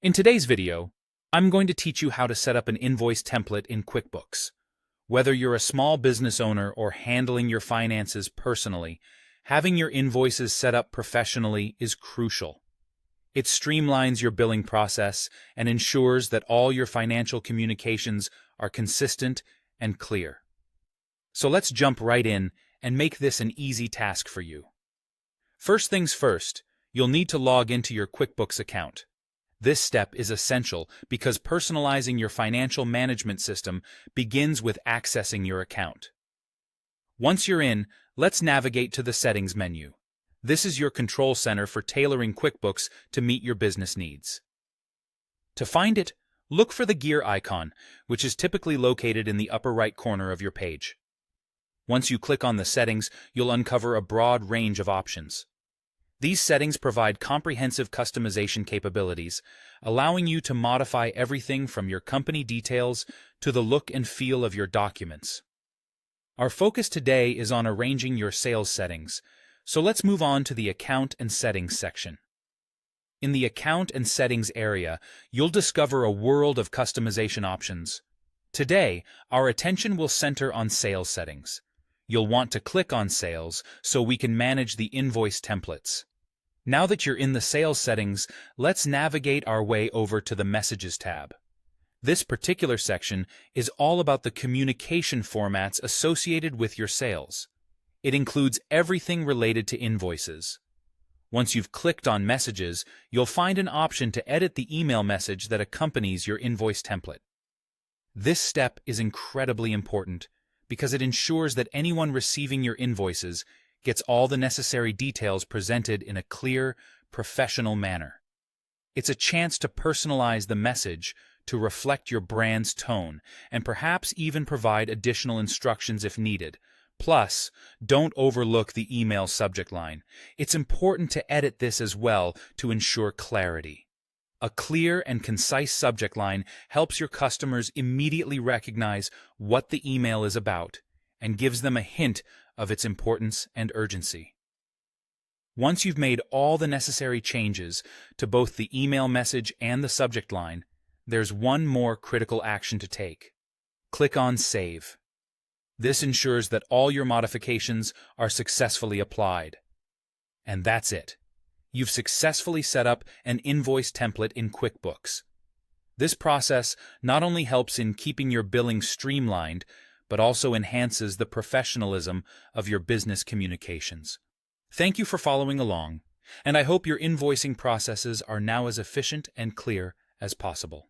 In today's video, I'm going to teach you how to set up an invoice template in QuickBooks. Whether you're a small business owner or handling your finances personally, having your invoices set up professionally is crucial. It streamlines your billing process and ensures that all your financial communications are consistent and clear. So let's jump right in and make this an easy task for you. First things first, you'll need to log into your QuickBooks account. This step is essential because personalizing your financial management system begins with accessing your account. Once you're in, let's navigate to the Settings menu. This is your control center for tailoring QuickBooks to meet your business needs. To find it, look for the gear icon, which is typically located in the upper right corner of your page. Once you click on the settings, you'll uncover a broad range of options. These settings provide comprehensive customization capabilities, allowing you to modify everything from your company details to the look and feel of your documents. Our focus today is on arranging your sales settings, so let's move on to the Account and Settings section. In the Account and Settings area, you'll discover a world of customization options. Today, our attention will center on sales settings. You'll want to click on Sales so we can manage the invoice templates. Now that you're in the sales settings, let's navigate our way over to the Messages tab. This particular section is all about the communication formats associated with your sales. It includes everything related to invoices. Once you've clicked on Messages, you'll find an option to edit the email message that accompanies your invoice template. This step is incredibly important because it ensures that anyone receiving your invoices gets all the necessary details presented in a clear, professional manner. It's a chance to personalize the message to reflect your brand's tone and perhaps even provide additional instructions if needed. Plus, don't overlook the email subject line. It's important to edit this as well to ensure clarity. A clear and concise subject line helps your customers immediately recognize what the email is about and gives them a hint of its importance and urgency. Once you've made all the necessary changes to both the email message and the subject line, there's one more critical action to take. Click on Save. This ensures that all your modifications are successfully applied. And that's it. You've successfully set up an invoice template in QuickBooks. This process not only helps in keeping your billing streamlined, but also enhances the professionalism of your business communications. Thank you for following along, and I hope your invoicing processes are now as efficient and clear as possible.